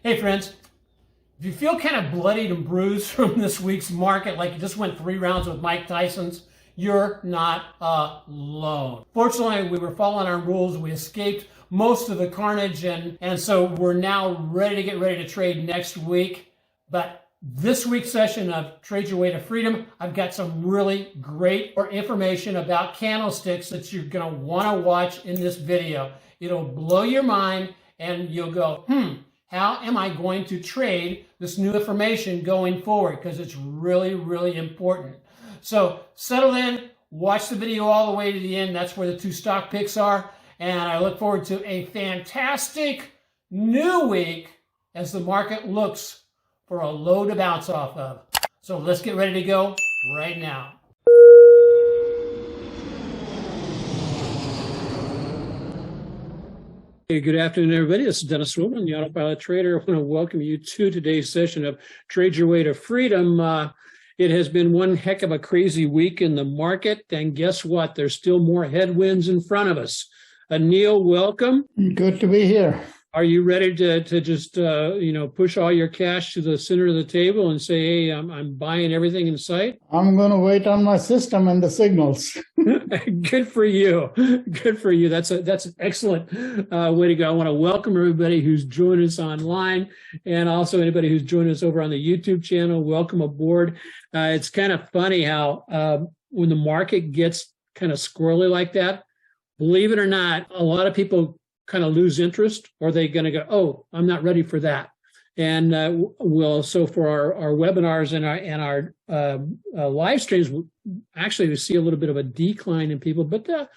Hey friends, if you feel kind of bloodied and bruised from this week's market, like you just went 3 rounds with Mike Tyson's, you're not alone. Fortunately, we were following our rules. We escaped most of the carnage, and so we're now ready to trade next week. But this week's session of Trade Your Way to Freedom, I've got some really great information about candlesticks that you're going to want to watch in this video. It'll blow your mind, and you'll go, how am I going to trade this new information going forward? Because it's really, really important. So settle in, watch the video all the way to the end. That's where the 2 stock picks are. And I look forward to a fantastic new week as the market looks for a low to bounce off of. So let's get ready to go right now. Hey, good afternoon, everybody. This is Dennis Wilborn, the AutoPilot trader. I want to welcome you to today's session of Trade Your Way to Freedom. It has been one heck of a crazy week in the market, and guess what? There's still more headwinds in front of us. Anil, welcome. Good to be here. Are you ready to just push all your cash to the center of the table and say, hey, I'm buying everything in sight? I'm going to wait on my system and the signals. Good for you. Good for you. That's an excellent way to go. I want to welcome everybody who's joined us online, and also anybody who's joined us over on the YouTube channel. Welcome aboard. It's kind of funny how when the market gets kind of squirrely like that, believe it or not, a lot of people kind of lose interest, or they're going to go, oh, I'm not ready for that. And so for our webinars and our live streams, actually we see a little bit of a decline in people. But I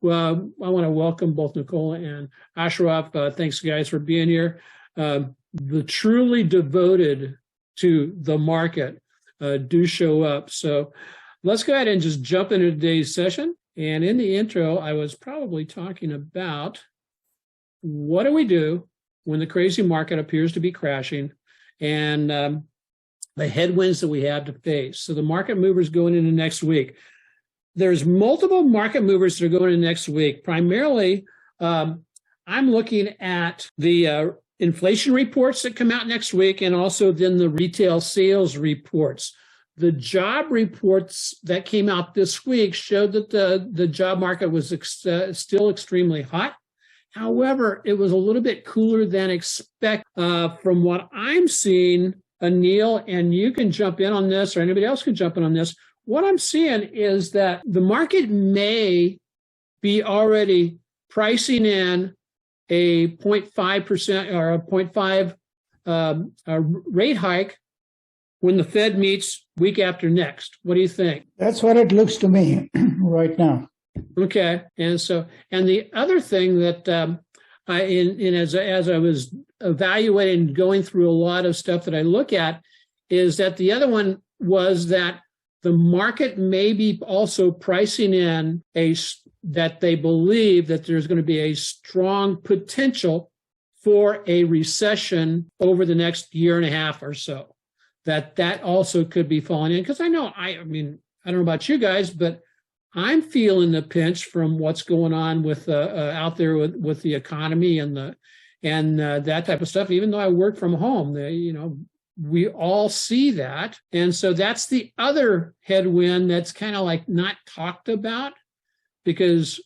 want to welcome both Nicole and Ashraf. Thanks, guys, for being here. The truly devoted to the market do show up. So let's go ahead and just jump into today's session. And in the intro, I was probably talking about what do we do when the crazy market appears to be crashing, and the headwinds that we have to face. So the market movers going into next week. There's multiple market movers that are going into next week. Primarily, I'm looking at the inflation reports that come out next week, and also then the retail sales reports. The job reports that came out this week showed that the job market was still extremely hot. However, it was a little bit cooler than expected. From what I'm seeing, Anil, and you can jump in on this, or anybody else can jump in on this, what I'm seeing is that the market may be already pricing in a 0.5% or a 0.5 rate hike when the Fed meets week after next. What do you think? That's what it looks to me right now. Okay, and the other thing that as I was evaluating, going through a lot of stuff that I look at, is that the other one was that the market may be also pricing in that they believe that there's going to be a strong potential for a recession over the next year and a half or so. That also could be falling in, because I don't know about you guys, but I'm feeling the pinch from what's going on with out there with the economy and that type of stuff. Even though I work from home, we all see that, and so that's the other headwind that's kind of like not talked about, because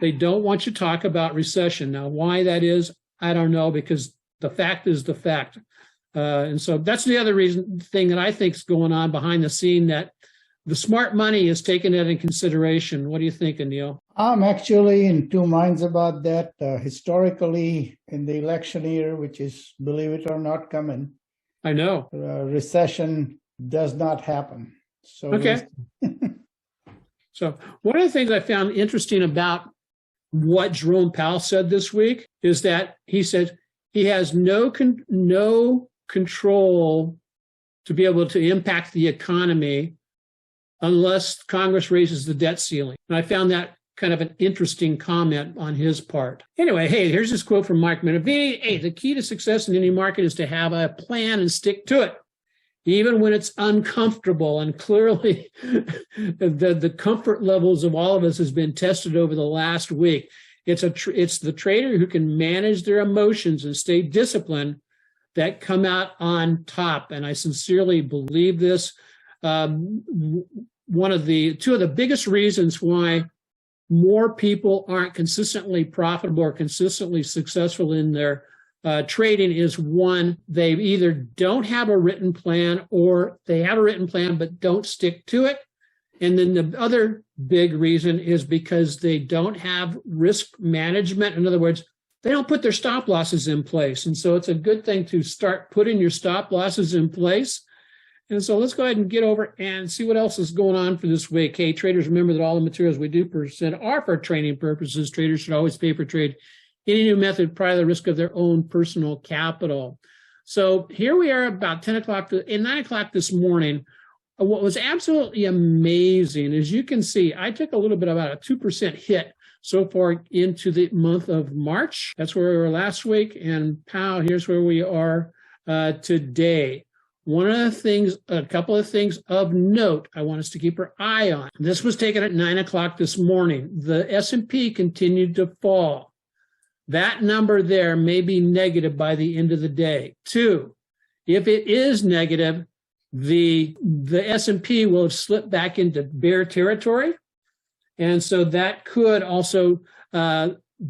they don't want you to talk about recession. Now, why that is, I don't know, because the fact is the fact, and so that's the other thing that I think is going on behind the scene, that the smart money is taking that in consideration. What do you think, Anil? I'm actually in 2 minds about that. Historically, in the election year, which is, believe it or not, coming, I know, recession does not happen. So okay. So one of the things I found interesting about what Jerome Powell said this week is that he said he has no control to be able to impact the economy unless Congress raises the debt ceiling. And I found that kind of an interesting comment on his part. Anyway, hey, here's this quote from Mark Minervini. Hey, the key to success in any market is to have a plan and stick to it, even when it's uncomfortable. And clearly, the comfort levels of all of us has been tested over the last week. It's the trader who can manage their emotions and stay disciplined that come out on top. And I sincerely believe this. Two of the biggest reasons why more people aren't consistently profitable or consistently successful in their trading is, one, they either don't have a written plan, or they have a written plan but don't stick to it. And then the other big reason is because they don't have risk management. In other words, they don't put their stop losses in place. And so it's a good thing to start putting your stop losses in place. And so let's go ahead and get over and see what else is going on for this week. Hey, traders, remember that all the materials we do present are for training purposes. Traders should always pay for trade any new method prior to the risk of their own personal capital. So here we are about 10 o'clock and 9 o'clock this morning. What was absolutely amazing, as you can see, I took a little bit about a 2% hit so far into the month of March. That's where we were last week. And pow, here's where we are today. One of the things, a couple of things of note I want us to keep our eye on. This was taken at 9 o'clock this morning. The S&P continued to fall. That number there may be negative by the end of the day. 2, if it is negative, the S&P will have slipped back into bear territory. And so that could also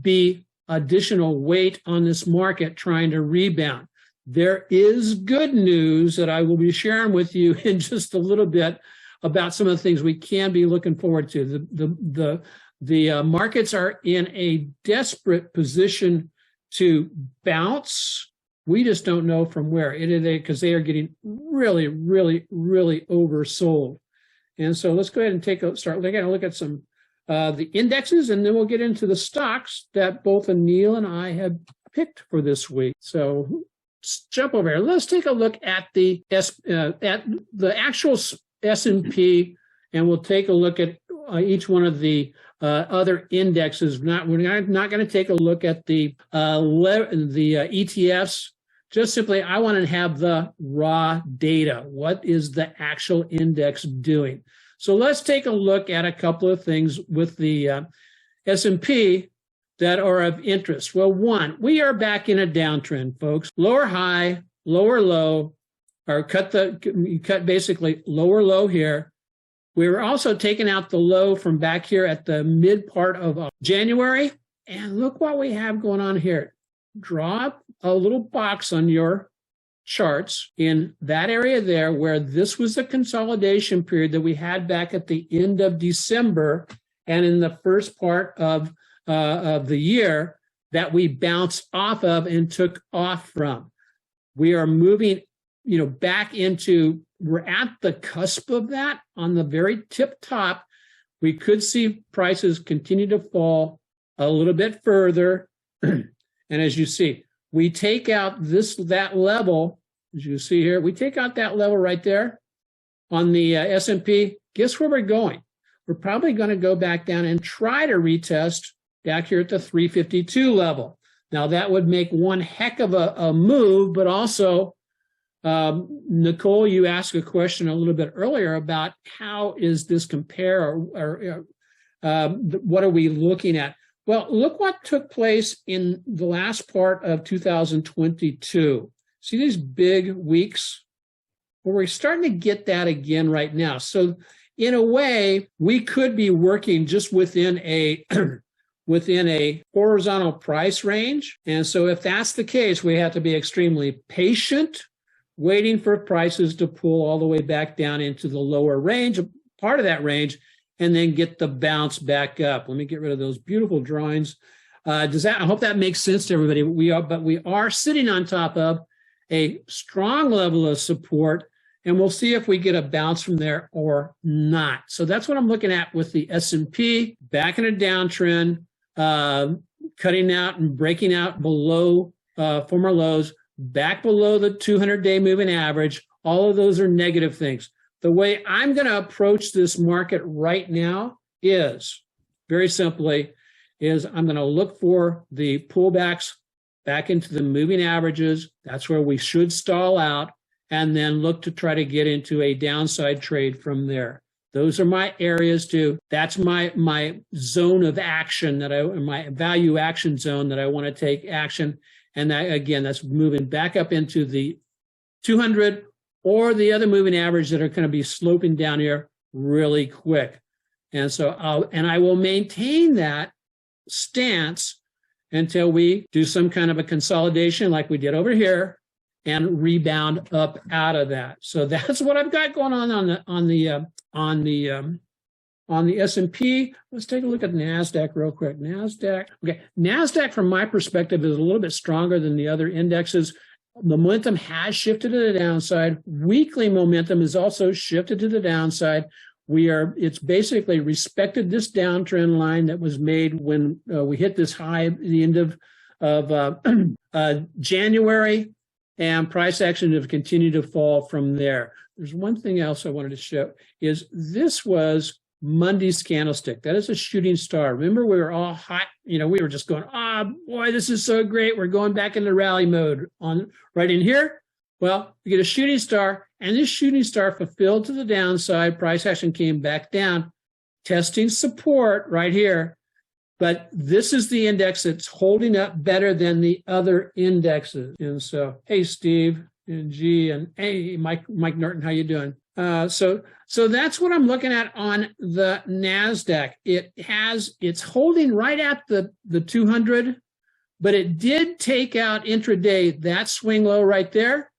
be additional weight on this market trying to rebound. There is good news that I will be sharing with you in just a little bit about some of the things we can be looking forward to. The markets are in a desperate position to bounce. We just don't know from where, because they are getting really, really, really oversold. And so let's go ahead and start looking at some the indexes, and then we'll get into the stocks that both Anil and I have picked for this week. So let's jump over here. Let's take a look at the actual S&P, and we'll take a look at each one of the other indexes. We're not going to take a look at the ETFs. Just simply, I want to have the raw data. What is the actual index doing? So let's take a look at a couple of things with the S&P that are of interest. Well, one, we are back in a downtrend, folks. Lower high, lower low, or cut basically lower low here. We were also taking out the low from back here at the mid part of January. And look what we have going on here. Draw a little box on your charts in that area there where this was the consolidation period that we had back at the end of December and in the first part of the year that we bounced off of and took off from. We are moving, back into, we're at the cusp of that on the very tip top. We could see prices continue to fall a little bit further. And as you see, we take out that level, as you see here, we take out that level right there on the S&P. Guess where we're going? We're probably going to go back down and try to retest back here at the 352 level. Now, that would make one heck of a move, but also, Nicole, you asked a question a little bit earlier about how is this compare or what are we looking at? Well, look what took place in the last part of 2022. See these big weeks? Well, we're starting to get that again right now. So in a way, we could be working just within a horizontal price range. And so if that's the case, we have to be extremely patient, waiting for prices to pull all the way back down into the lower range, part of that range, and then get the bounce back up. Let me get rid of those beautiful drawings. I hope that makes sense to everybody. We are sitting on top of a strong level of support, and we'll see if we get a bounce from there or not. So that's what I'm looking at with the S&P, back in a downtrend, cutting out and breaking out below former lows, back below the 200-day moving average. All of those are negative things. The way I'm going to approach this market right now is, very simply, I'm going to look for the pullbacks back into the moving averages. That's where we should stall out, and then look to try to get into a downside trade from there. Those are my areas too. That's my zone of action my value action zone that I want to take action. And that, again, that's moving back up into the 200 or the other moving average that are going to be sloping down here really quick. And so I will maintain that stance until we do some kind of a consolidation like we did over here and rebound up out of that. So that's what I've got going on the S&P. Let's take a look at Nasdaq real quick. Nasdaq from my perspective is a little bit stronger than the other indexes. The momentum has shifted to the downside. Weekly momentum is also shifted to the downside. It's basically respected this downtrend line that was made when we hit this high at the end of January, and price action have continued to fall from there. There's one thing else I wanted to show is this was Monday's candlestick. That is a shooting star. Remember, we were all hot. We were just going, boy, this is so great. We're going back into rally mode right in here. Well, we get a shooting star, and this shooting star fulfilled to the downside. Price action came back down, testing support right here. But this is the index that's holding up better than the other indexes. And so, hey, Steve and G, and hey, Mike Norton, how you doing? So that's what I'm looking at on the Nasdaq. It's holding right at the 200, but it did take out intraday that swing low right there.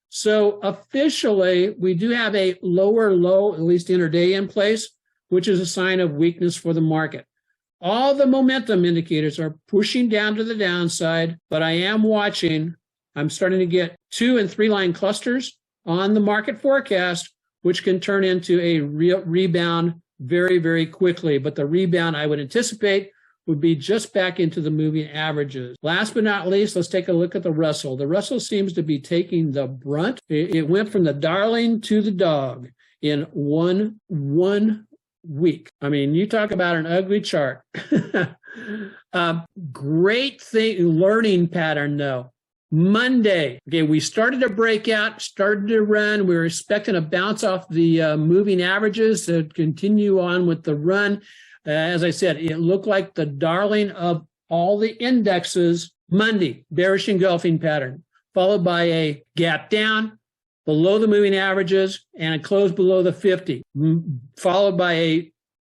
So officially, we do have a lower low, at least intraday, in place, which is a sign of weakness for the market. All the momentum indicators are pushing down to the downside, but I am watching. I'm starting to get 2 and 3 line clusters on the market forecast, which can turn into a real rebound very, very quickly. But the rebound I would anticipate would be just back into the moving averages. Last but not least, let's take a look at the Russell. The Russell seems to be taking the brunt. It went from the darling to the dog in one week. I mean, you talk about an ugly chart. Great learning pattern though. Monday, okay, we started to break out, started to run. We were expecting a bounce off the moving averages to continue on with the run. As I said, it looked like the darling of all the indexes. Monday, bearish engulfing pattern, followed by a gap down below the moving averages and a close below the 50, followed by a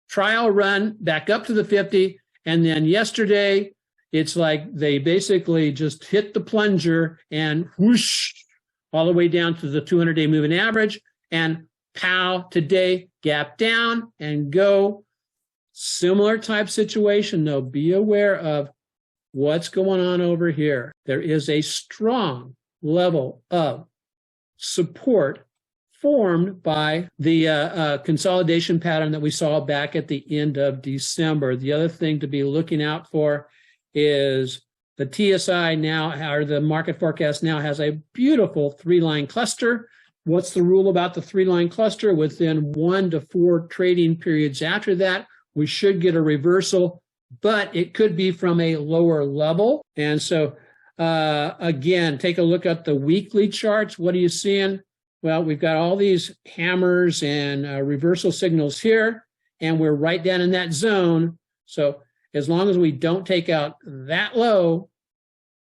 trial run back up to the 50. And then yesterday, it's like they basically just hit the plunger and whoosh, all the way down to the 200-day moving average. And pow, today, gap down and go. Similar type situation, though. Be aware of what's going on over here. There is a strong level of support formed by the consolidation pattern that we saw back at the end of December. The other thing to be looking out for is the TSI now, or the market forecast now, has a beautiful 3-line cluster. What's the rule about the 3-line cluster? Within 1 to 4 trading periods after that, we should get a reversal, but it could be from a lower level. And so, again, take a look at the weekly charts. What are you seeing? Well, we've got all these hammers and reversal signals here, and we're right down in that zone. So as long as we don't take out that low,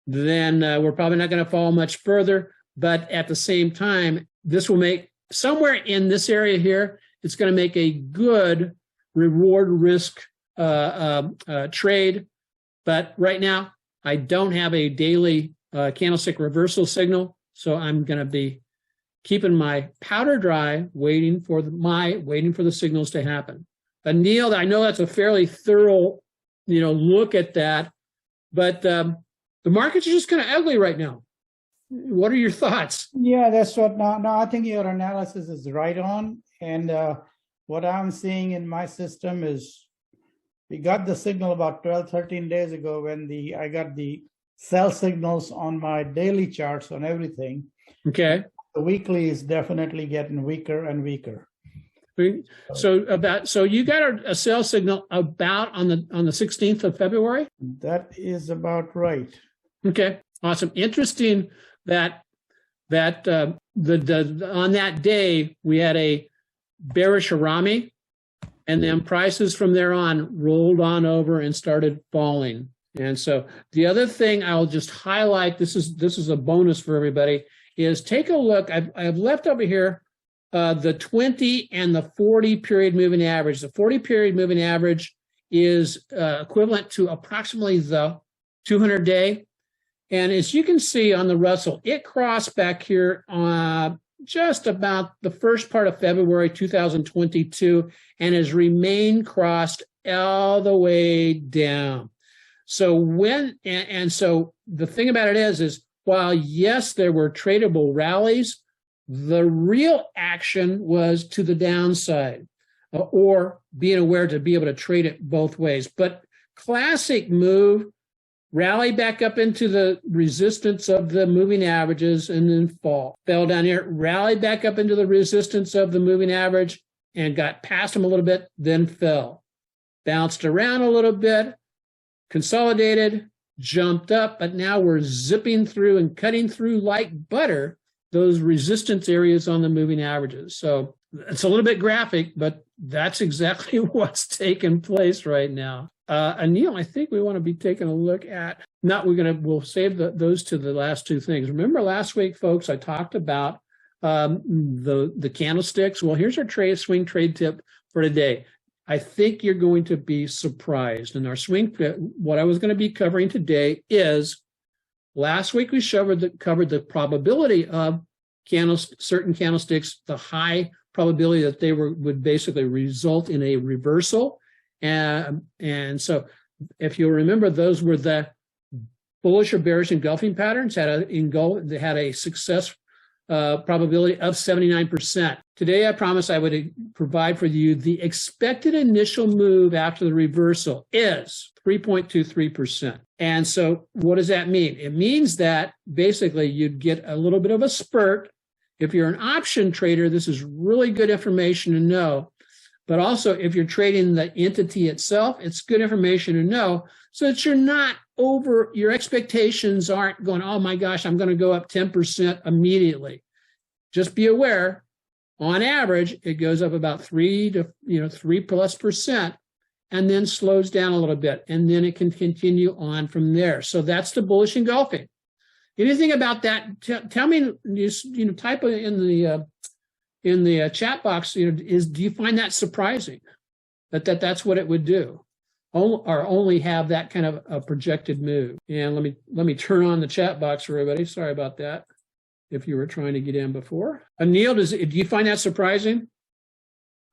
then we're probably not going to fall much further. But at the same time, this will make, somewhere in this area here, it's going to make a good reward risk trade. But right now, I don't have a daily candlestick reversal signal, so I'm going to be keeping my powder dry, waiting for the signals to happen. Anil, I know that's a fairly thorough, look at that, but the markets are just kind of ugly right now. What are your thoughts? Yeah, that's what. No, I think your analysis is right on. And what I'm seeing in my system is we got the signal about 12, 13 days ago when I got the sell signals on my daily charts on everything. Okay. The weekly is definitely getting weaker and weaker. So you got a sell signal about on the 16th of February? That is about right. Okay, awesome. Interesting that on that day we had a bearish harami And then prices from there on rolled on over and started falling. And so the other thing I'll just highlight, this is a bonus for everybody, is take a look. I've left over here the 20 and the 40 period moving average. The 40 period moving average is equivalent to approximately the 200-day. And as you can see on the Russell, it crossed back here just about the first part of February 2022 and has remained crossed all the way down. So so the thing about it is while yes, there were tradable rallies, the real action was to the downside or being aware to be able to trade it both ways. But classic move, rally back up into the resistance of the moving averages and then fall. Fell down here, rally back up into the resistance of the moving average and got past them a little bit, then fell. Bounced around a little bit, consolidated, jumped up, but now we're zipping through and cutting through like butter those resistance areas on the moving averages. So it's a little bit graphic, but that's exactly what's taking place right now. Anil, I think we want to be taking a look at, we'll save those to the last two things. Remember last week, folks, I talked about the candlesticks. Well, here's our swing trade tip for today. I think you're going to be surprised. And our what I was going to be covering today is, last week we covered the probability of certain candlesticks, the high probability that they would basically result in a reversal. And so if you'll remember, those were the bullish or bearish engulfing patterns, they had a success probability of 79%. Today, I promised I would provide for you the expected initial move after the reversal is 3.23%. And so what does that mean? It means that basically you'd get a little bit of a spurt. If you're an option trader, this is really good information to know. But also, if you're trading the entity itself, it's good information to know so that you're not your expectations aren't going, oh my gosh, I'm going to go up 10% immediately. Just be aware, on average, it goes up about 3+%, and then slows down a little bit, and then it can continue on from there. So that's the bullish engulfing. Anything about that? Tell me. Type in the chat box. Do you find that surprising? That's what it would do, or only have that kind of a projected move. And let me turn on the chat box for everybody. Sorry about that. If you were trying to get in before, Anil, do you find that surprising?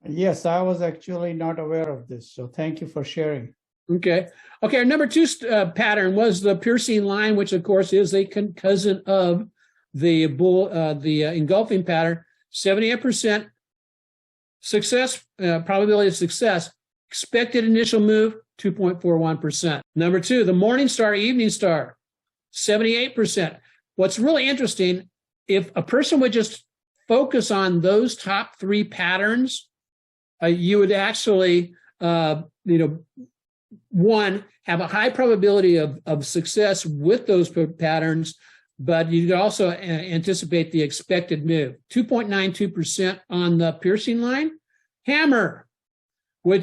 Yes, I was actually not aware of this. So thank you for sharing. Okay. Our number two pattern was the piercing line, which of course is a cousin of the engulfing pattern. 78% success, probability of success. Expected initial move, 2.41%. Number two, the morning star, evening star, 78%. What's really interesting, if a person would just focus on those top three patterns, you would actually, one, have a high probability of success with those patterns, but you could also anticipate the expected move. 2.92% on the piercing line. Hammer or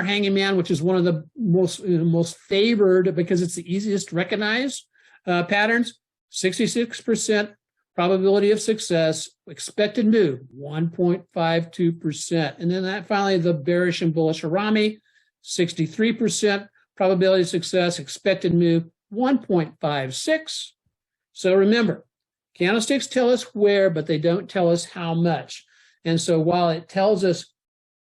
hanging man, which is one of the most favored because it's the easiest to recognize patterns. 66% probability of success. Expected move, 1.52%. And then finally, the bearish and bullish harami, 63% probability of success. Expected move, 1.56. So remember, candlesticks tell us where, but they don't tell us how much. And so while it tells us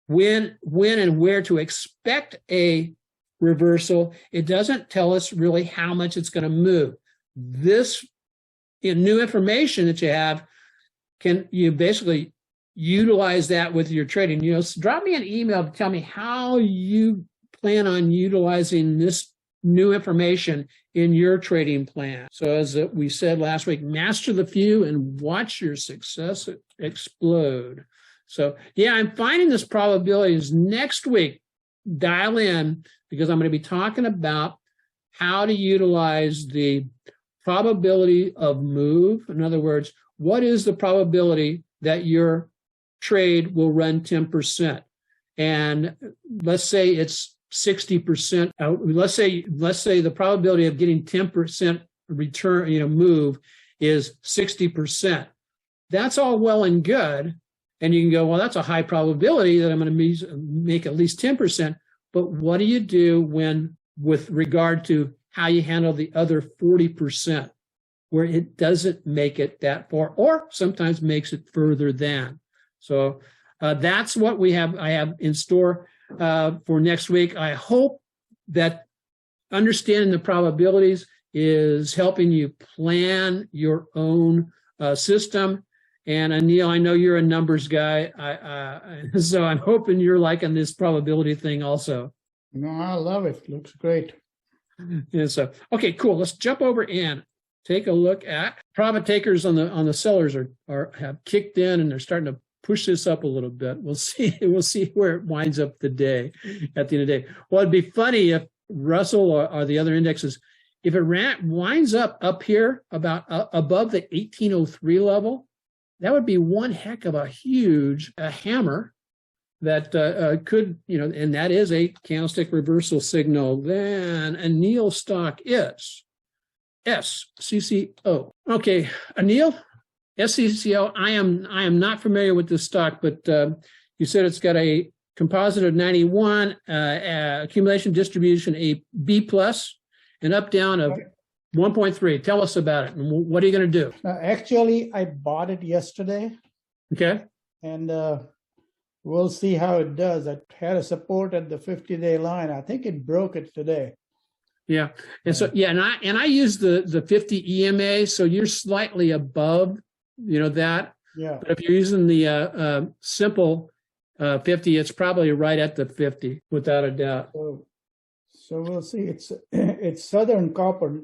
when and where to expect a reversal, it doesn't tell us really how much it's going to move. This new information that you have, can you basically utilize that with your trading? Drop me an email to tell me how you plan on utilizing this new information in your trading plan. So as we said last week, master the few and watch your success explode. So yeah, I'm finding this probabilities next week. Dial in, because I'm going to be talking about how to utilize the probability of move. In other words, what is the probability that your trade will run 10%? and let's say it's 60% out. Let's say the probability of getting 10% return, move is 60%. That's all well and good. And you can go, well, that's a high probability that I'm going to make at least 10%. But what do you do with regard to how you handle the other 40%, where it doesn't make it that far, or sometimes makes it further than? So that's what I have in store for next week. I hope that understanding the probabilities is helping you plan your own system. And Anil, I know you're a numbers guy, so I'm hoping you're liking this probability thing also. No, I love it. Looks great. And so, okay, cool. Let's jump over and take a look at profit takers on the sellers have kicked in, and they're starting to push this up a little bit. We'll see where it winds up at the end of the day. Well, it'd be funny if Russell or the other indexes, if it winds up here about above the 1803 level, that would be one heck of a huge hammer that could, and that is a candlestick reversal signal. Then Anil stock is SCCO. Okay, Anil, SCCO. I am not familiar with this stock, but you said it's got a composite of 91, accumulation distribution a B plus, and up down of 1.3. Tell us about it. And what are you going to do? Actually, I bought it yesterday. Okay. And we'll see how it does. I had a support at the 50-day line. I think it broke it today. Yeah. And so, and I use the 50 EMA. So you're slightly above, that. Yeah. But if you're using the simple 50, it's probably right at the 50 without a doubt. So we'll see. It's Southern Copper,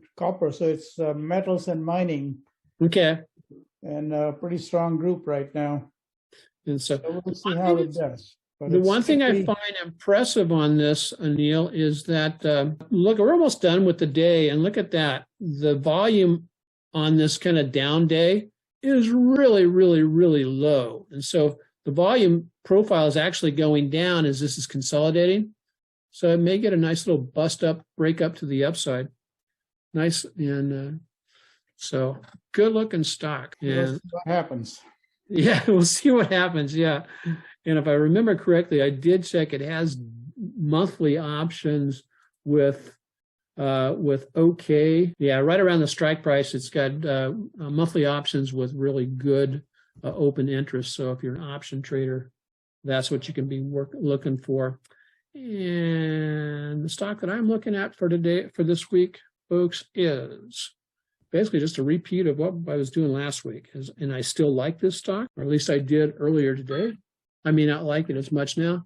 so it's metals and mining. Okay. And a pretty strong group right now. And so we'll see how it does. But the one thing I find impressive on this, Anil, is that, look, we're almost done with the day, and look at that. The volume on this kind of down day is really, really, really low. And so the volume profile is actually going down as this is consolidating. So it may get a nice little bust up, break up to the upside. Nice. And so good looking stock. And we'll see what happens. Yeah, we'll see what happens. Yeah. And if I remember correctly, I did check. It has monthly options with OK. Yeah, right around the strike price. It's got monthly options with really good open interest. So if you're an option trader, that's what you can be looking for. And the stock that I'm looking at for this week, folks, is basically just a repeat of what I was doing last week. And I still like this stock, or at least I did earlier today. I may not like it as much now.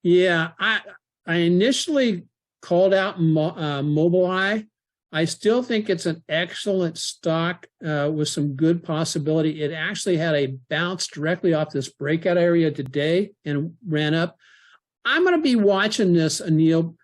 Yeah, I initially called out Mobileye. I still think it's an excellent stock with some good possibility. It actually had a bounce directly off this breakout area today and ran up. I'm going to be watching this, Anil,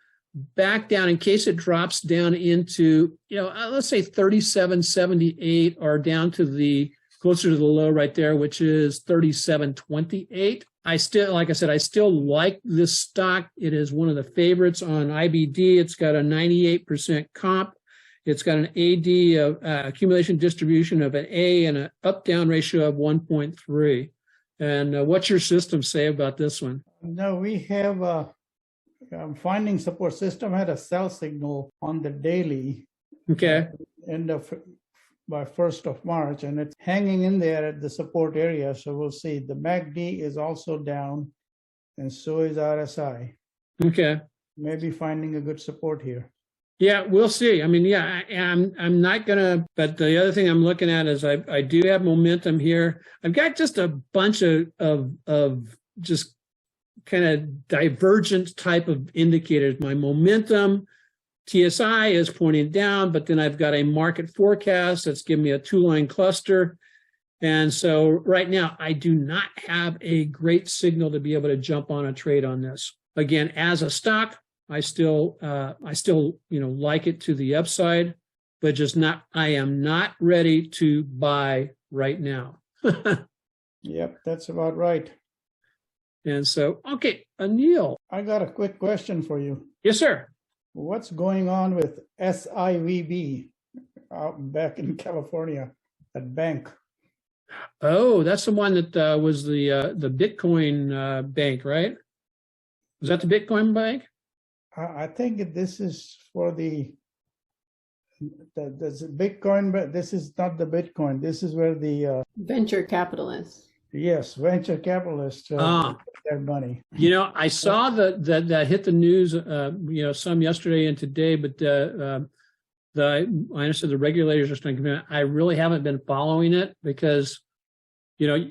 back down in case it drops down into, let's say 37.78 or down to closer to the low right there, which is 37.28. I still, like I said, I still like this stock. It is one of the favorites on IBD. It's got a 98% comp. It's got an AD of accumulation distribution of an A and an up-down ratio of 1.3. And what's your system say about this one? No, we have finding support system had a sell signal on the daily. Okay. By 1st of March, and it's hanging in there at the support area. So we'll see. The MACD is also down, and so is RSI. Okay. Maybe finding a good support here. Yeah, we'll see. I mean, yeah, I'm not gonna. But the other thing I'm looking at is I do have momentum here. I've got just a bunch of just kind of divergent type of indicators. My momentum, TSI is pointing down, but then I've got a market forecast that's giving me a 2-line cluster. And so right now, I do not have a great signal to be able to jump on a trade on this. Again, as a stock, I still like it to the upside, but I am not ready to buy right now. Yep, that's about right. And so, okay, Anil. I got a quick question for you. Yes, sir. What's going on with SIVB out back in California, that bank? Oh, that's the one that was the Bitcoin bank, right? Was that the Bitcoin bank? I think this is for the Bitcoin, but this is not the Bitcoin. This is where the Venture capitalists. yes, venture capitalists put their money. You know, I saw that hit the news, you know, some yesterday and today, but I understand the regulators are starting to come in. I really haven't been following it because, you know,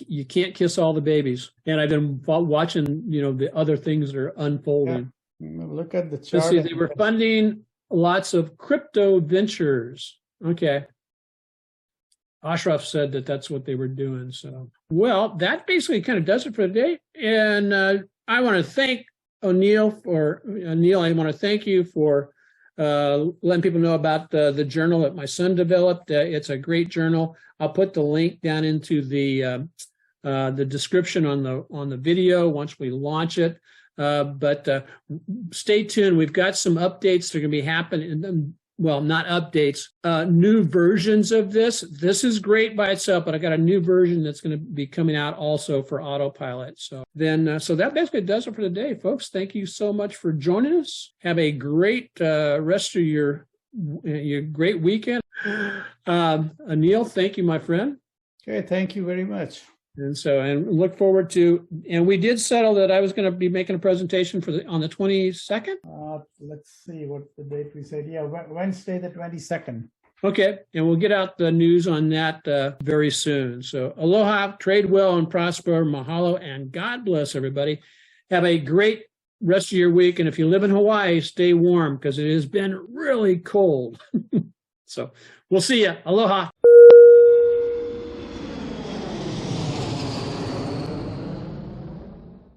you can't kiss all the babies, and I've been watching, you know, the other things that are unfolding. Yeah. Look at the Let's chart. see, they were funding lots of crypto ventures. Okay. Ashraf said that that's what they were doing. So, well, that basically kind of does it for today. And I want to thank Anil. I want to thank you for letting people know about the journal that my son developed. It's a great journal. I'll put the link down into the description on the video once we launch it. But stay tuned. We've got some updates that are going to be happening. Well, not updates, new versions of this. This is great by itself, but I got a new version that's going to be coming out also for AutoPilot. So then, so that basically does it for today, folks. Thank you so much for joining us. Have a great rest of your great weekend. Anil, thank you, my friend. Okay, thank you very much. And look forward to, and we did settle that I was going to be making a presentation on the 22nd. Let's see what the date we said. Yeah, Wednesday the 22nd. Okay, and we'll get out the news on that very soon. So aloha, trade well and prosper, mahalo, and God bless everybody. Have a great rest of your week. And if you live in Hawaii, stay warm because it has been really cold. So we'll see you. Aloha.